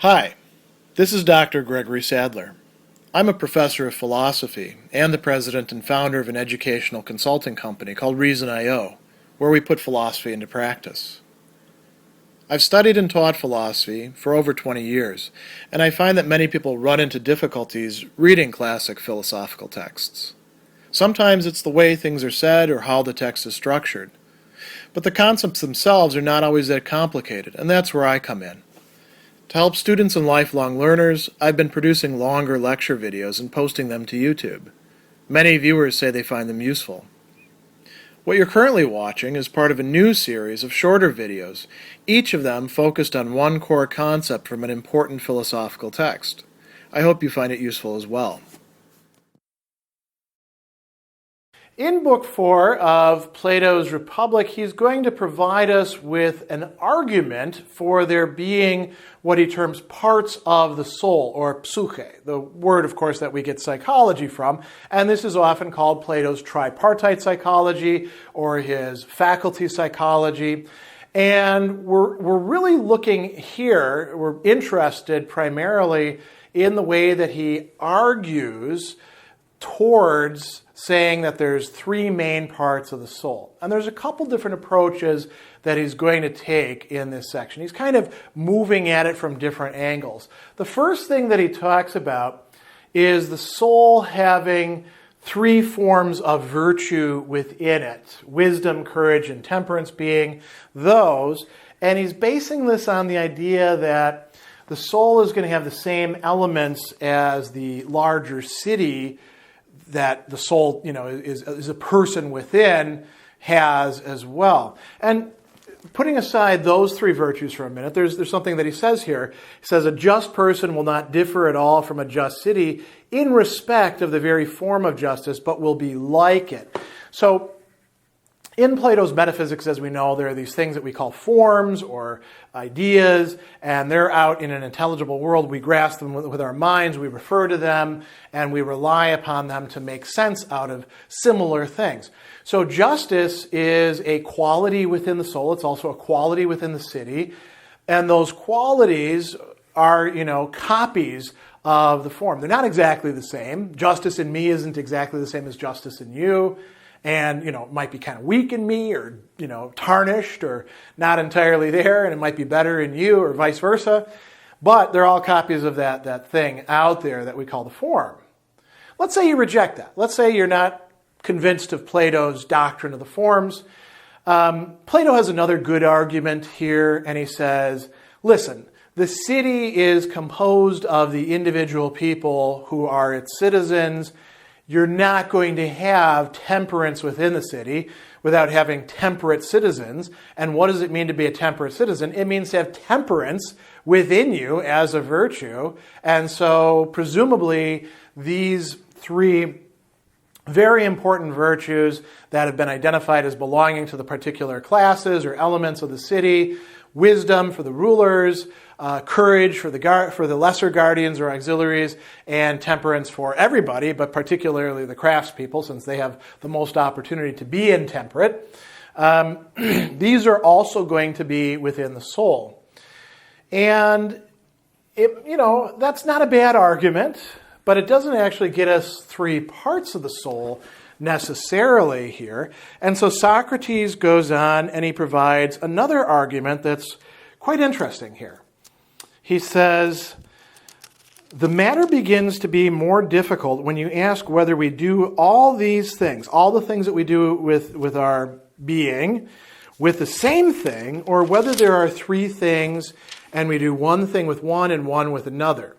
Hi, this is Dr. Gregory Sadler. I'm a professor of philosophy and the president and founder of an educational consulting company called Reason.io, where we put philosophy into practice. I've studied and taught philosophy for over 20 years, and I find that many people run into difficulties reading classic philosophical texts. Sometimes it's the way things are said or how the text is structured. But the concepts themselves are not always that complicated, and that's where I come in. To help students and lifelong learners, I've been producing longer lecture videos and posting them to YouTube. Many viewers say they find them useful. What you're currently watching is part of a new series of shorter videos, each of them focused on one core concept from an important philosophical text. I hope you find it useful as well. In Book 4 of Plato's Republic, he's going to provide us with an argument for there being what he terms parts of the soul, or psyche, the word, of course, that we get psychology from. And this is often called Plato's tripartite psychology or his faculty psychology. And we're really looking here, we're interested primarily in the way that he argues towards saying that there's three main parts of the soul. And there's a couple different approaches that he's going to take in this section. He's kind of moving at it from different angles. The first thing that he talks about is the soul having three forms of virtue within it. Wisdom, courage, and temperance being those. And he's basing this on the idea that the soul is going to have the same elements as the larger city that the soul, is a person within, has as well. And putting aside those three virtues for a minute, there's something that he says here. He says, a just person will not differ at all from a just city in respect of the very form of justice, but will be like it. So, in Plato's metaphysics, as we know, there are these things that we call forms or ideas, and they're out in an intelligible world. We grasp them with our minds, we refer to them, and we rely upon them to make sense out of similar things. So justice is a quality within the soul. It's also a quality within the city. And those qualities are, copies of the form. They're not exactly the same. Justice in me isn't exactly the same as justice in you. And, it might be kind of weak in me or, tarnished or not entirely there, and it might be better in you or vice versa. But they're all copies of that thing out there that we call the form. Let's say you reject that. Let's say you're not convinced of Plato's doctrine of the forms. Plato has another good argument here, and he says, listen, the city is composed of the individual people who are its citizens. You're not going to have temperance within the city without having temperate citizens. And what does it mean to be a temperate citizen? It means to have temperance within you as a virtue. And so presumably these three very important virtues that have been identified as belonging to the particular classes or elements of the city, wisdom for the rulers, courage for the lesser guardians or auxiliaries, and temperance for everybody, but particularly the craftspeople, since they have the most opportunity to be intemperate. These are also going to be within the soul. And, that's not a bad argument, but it doesn't actually get us three parts of the soul necessarily here. And so Socrates goes on and he provides another argument that's quite interesting here. He says, the matter begins to be more difficult when you ask whether we do all these things, all the things that we do with our being, with the same thing, or whether there are three things and we do one thing with one and one with another.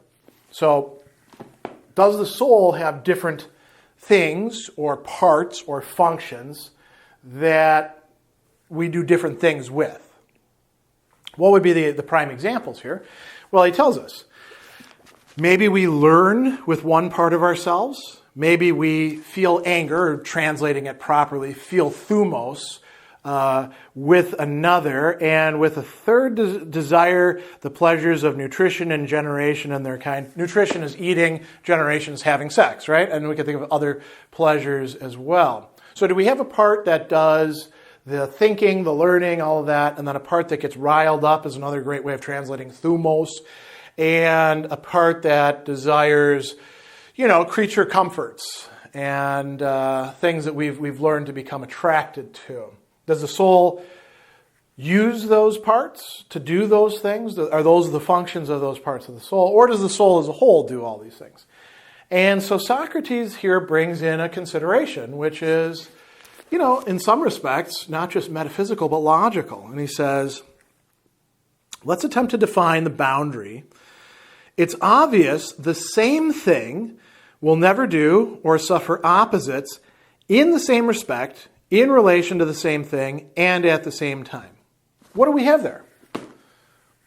So, does the soul have different things or parts or functions that we do different things with? What would be the prime examples here? Well, he tells us, maybe we learn with one part of ourselves. Maybe we feel anger, or translating it properly, feel thumos with another. And with a third, desire the pleasures of nutrition and generation and their kind. Nutrition is eating, generation is having sex, right? And we can think of other pleasures as well. So do we have a part that does the thinking, the learning, all of that, and then a part that gets riled up is another great way of translating thumos. and a part that desires, creature comforts and things that we've learned to become attracted to. Does the soul use those parts to do those things? Are those the functions of those parts of the soul? Or does the soul as a whole do all these things? And so Socrates here brings in a consideration, which is, in some respects, not just metaphysical, but logical. And he says, let's attempt to define the boundary. It's obvious the same thing will never do or suffer opposites in the same respect, in relation to the same thing, and at the same time. What do we have there?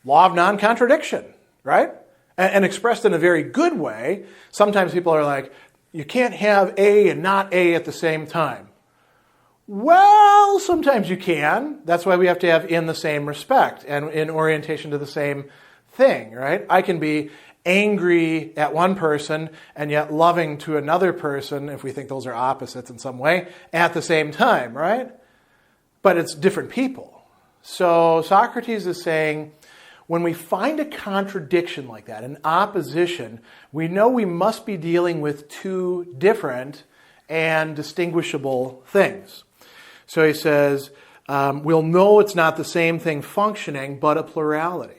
Law of non-contradiction, right? And expressed in a very good way. Sometimes people are like, you can't have A and not A at the same time. Well, sometimes you can. That's why we have to have in the same respect and in orientation to the same thing, right? I can be angry at one person and yet loving to another person, if we think those are opposites in some way, at the same time, right? But it's different people. So Socrates is saying, when we find a contradiction like that, an opposition, we know we must be dealing with two different and distinguishable things. So he says, we'll know it's not the same thing functioning, but a plurality.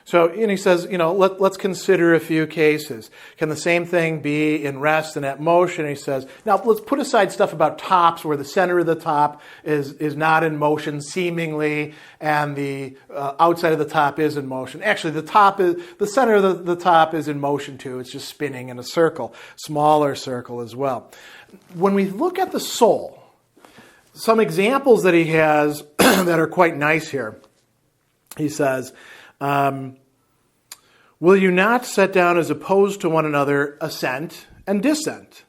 So, and he says, let's consider a few cases. Can the same thing be in rest and at motion? And he says, now let's put aside stuff about tops, where the center of the top is not in motion seemingly, and the outside of the top is in motion. Actually, the center of the top is in motion too. It's just spinning in a circle, smaller circle as well. When we look at the soul, some examples that he has that are quite nice here. He says, will you not set down as opposed to one another assent and dissent,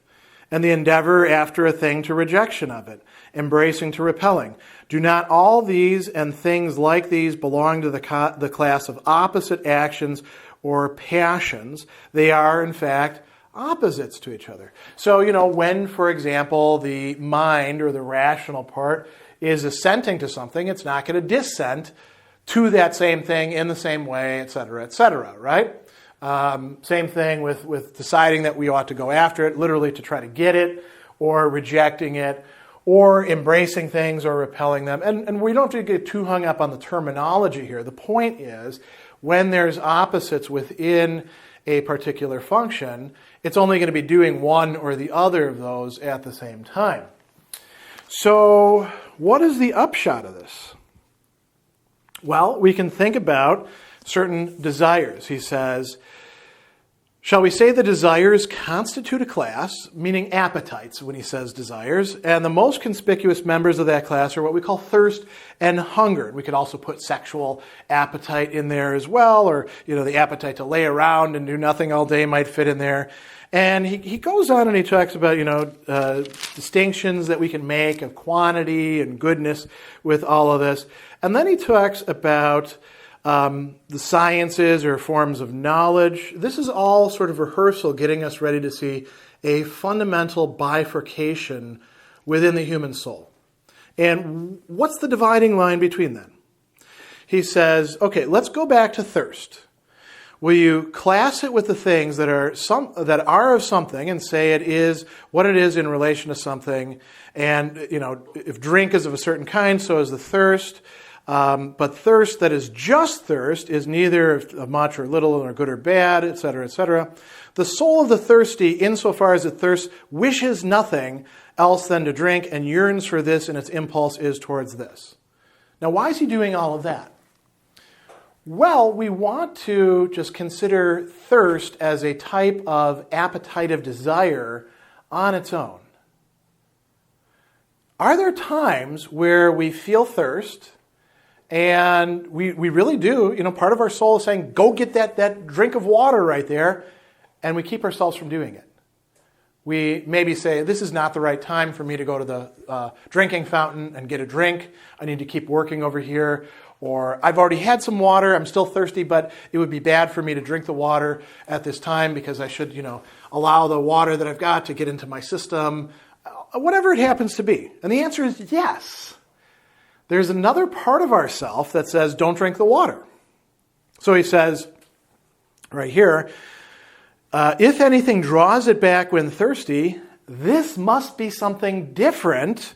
and the endeavor after a thing to rejection of it, embracing to repelling? Do not all these and things like these belong to the class of opposite actions or passions? They are, in fact, opposites to each other. So, when, for example, the mind or the rational part is assenting to something, it's not going to dissent to that same thing in the same way, et cetera, right? Same thing with deciding that we ought to go after it, literally to try to get it, or rejecting it, or embracing things or repelling them. And we don't have to get too hung up on the terminology here. The point is, when there's opposites within a particular function, it's only going to be doing one or the other of those at the same time. So, what is the upshot of this? Well, we can think about certain desires. He says, shall we say the desires constitute a class, meaning appetites when he says desires, and the most conspicuous members of that class are what we call thirst and hunger. We could also put sexual appetite in there as well, or the appetite to lay around and do nothing all day might fit in there. And he goes on and he talks about, distinctions that we can make of quantity and goodness with all of this. And then he talks about the sciences or forms of knowledge. This is all sort of rehearsal, getting us ready to see a fundamental bifurcation within the human soul. And what's the dividing line between them? He says, okay, let's go back to thirst. Will you class it with the things that are of something and say it is what it is in relation to something? And, if drink is of a certain kind, so is the thirst. But thirst that is just thirst is neither of much or little or good or bad, etc., etc. The soul of the thirsty, insofar as it thirsts, wishes nothing else than to drink and yearns for this, and its impulse is towards this. Now, why is he doing all of that? Well, we want to just consider thirst as a type of appetitive desire on its own. Are there times where we feel thirst and we really do, part of our soul is saying, go get that drink of water right there, and we keep ourselves from doing it? We maybe say, this is not the right time for me to go to the drinking fountain and get a drink. I need to keep working over here. Or I've already had some water, I'm still thirsty, but it would be bad for me to drink the water at this time because I should, allow the water that I've got to get into my system, whatever it happens to be. And the answer is yes. There's another part of ourself that says, don't drink the water. So he says, right here, if anything draws it back when thirsty, this must be something different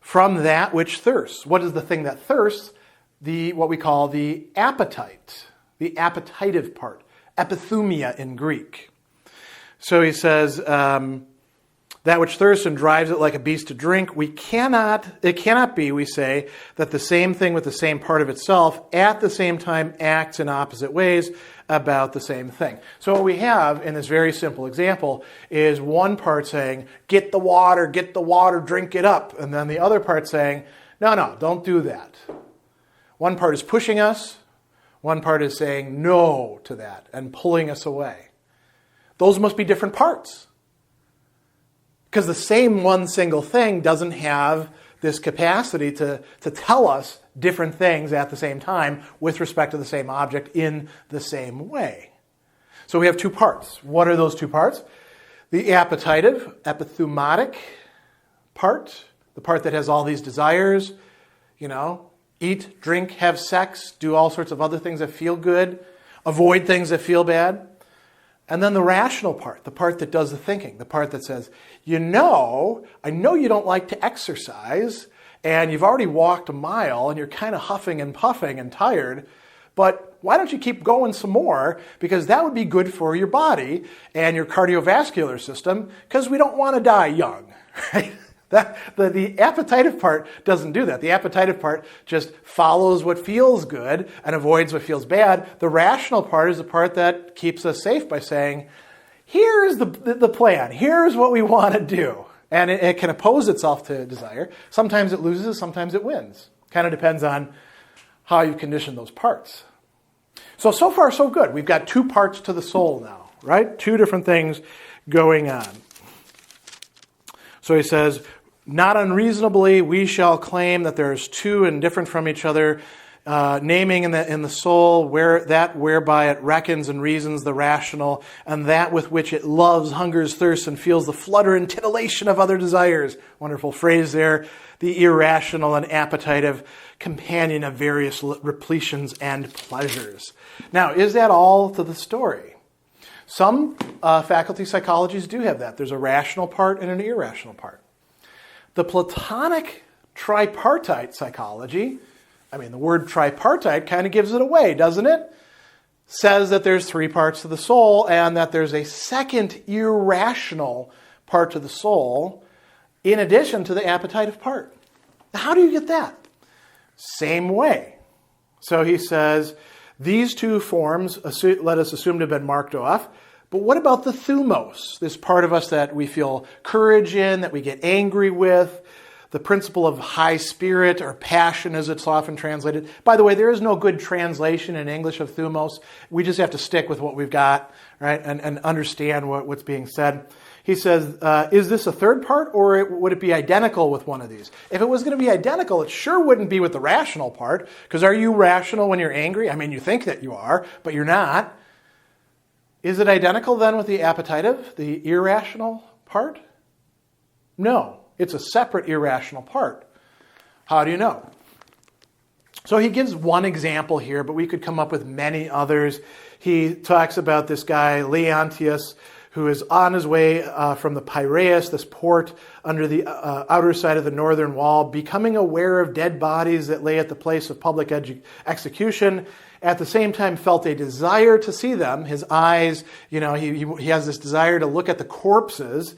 from that which thirsts. What is the thing that thirsts? What we call the appetite, the appetitive part, epithumia in Greek. So he says, that which thirsts and drives it like a beast to drink, it cannot be, we say, that the same thing with the same part of itself at the same time acts in opposite ways about the same thing. So what we have in this very simple example is one part saying, get the water, drink it up. And then the other part saying, no, don't do that. One part is pushing us, one part is saying no to that and pulling us away. Those must be different parts. Because the same one single thing doesn't have this capacity to tell us different things at the same time with respect to the same object in the same way. So we have two parts. What are those two parts? The appetitive, epithumatic part, the part that has all these desires, eat, drink, have sex, do all sorts of other things that feel good, avoid things that feel bad. And then the rational part, the part that does the thinking, the part that says, I know you don't like to exercise, and you've already walked a mile, and you're kind of huffing and puffing and tired, but why don't you keep going some more? Because that would be good for your body and your cardiovascular system, because we don't want to die young, right? The appetitive part doesn't do that. The appetitive part just follows what feels good and avoids what feels bad. The rational part is the part that keeps us safe by saying, here's the plan. Here's what we want to do. And it can oppose itself to desire. Sometimes it loses, sometimes it wins. Kind of depends on how you condition those parts. So far, so good. We've got two parts to the soul now, right? Two different things going on. So he says, not unreasonably, we shall claim that there's two and different from each other, naming in the soul whereby it reckons and reasons the rational, and that with which it loves, hungers, thirsts, and feels the flutter and titillation of other desires. Wonderful phrase there. The irrational and appetitive companion of various repletions and pleasures. Now, is that all to the story? Some faculty psychologies do have that. There's a rational part and an irrational part. The Platonic tripartite psychology, the word tripartite kind of gives it away, doesn't it? Says that there's three parts to the soul and that there's a second irrational part to the soul in addition to the appetitive part. Now, how do you get that? Same way. So he says, these two forms, let us assume to have been marked off. But what about the thumos, this part of us that we feel courage in, that we get angry with, the principle of high spirit or passion as it's often translated. By the way, there is no good translation in English of thumos. We just have to stick with what we've got, right, and understand what's being said. He says, is this a third part, or would it be identical with one of these? If it was going to be identical, it sure wouldn't be with the rational part, because are you rational when you're angry? You think that you are, but you're not. Is it identical then with the appetitive, the irrational part? No, it's a separate irrational part. How do you know? So he gives one example here, but we could come up with many others. He talks about this guy, Leontius, who is on his way from the Piraeus, this port under the outer side of the northern wall, becoming aware of dead bodies that lay at the place of public execution. At the same time felt a desire to see them. His eyes, he has this desire to look at the corpses,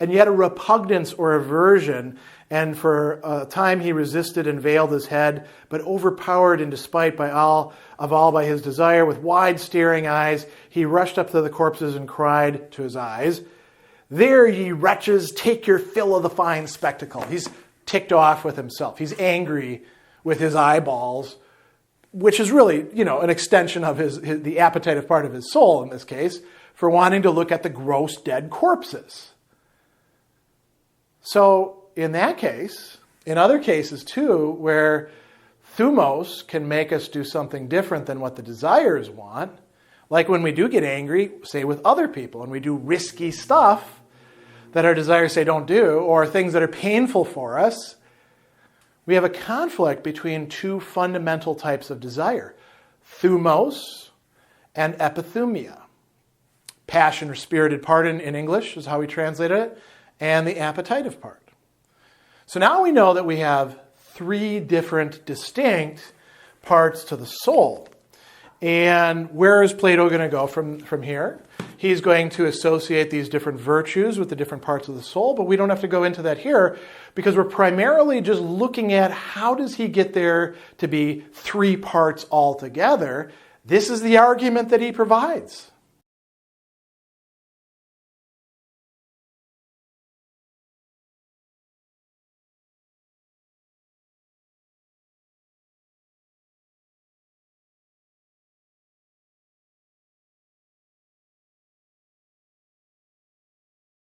and yet a repugnance or aversion. And for a time he resisted and veiled his head, but overpowered in despite by his desire, with wide staring eyes, he rushed up to the corpses and cried to his eyes, "There, ye wretches, take your fill of the fine spectacle." He's ticked off with himself. He's angry with his eyeballs, which is really, an extension of the appetitive part of his soul in this case, for wanting to look at the gross dead corpses. So in that case, in other cases too, where thumos can make us do something different than what the desires want, like when we do get angry, say with other people, and we do risky stuff that our desires say don't do, or things that are painful for us, we have a conflict between two fundamental types of desire, thumos and epithumia. Passion or spirited part in English is how we translated it, and the appetitive part. So now we know that we have three different distinct parts to the soul. And where is Plato going to go from here? He's going to associate these different virtues with the different parts of the soul, but we don't have to go into that here because we're primarily just looking at how does he get there to be three parts altogether. This is the argument that he provides.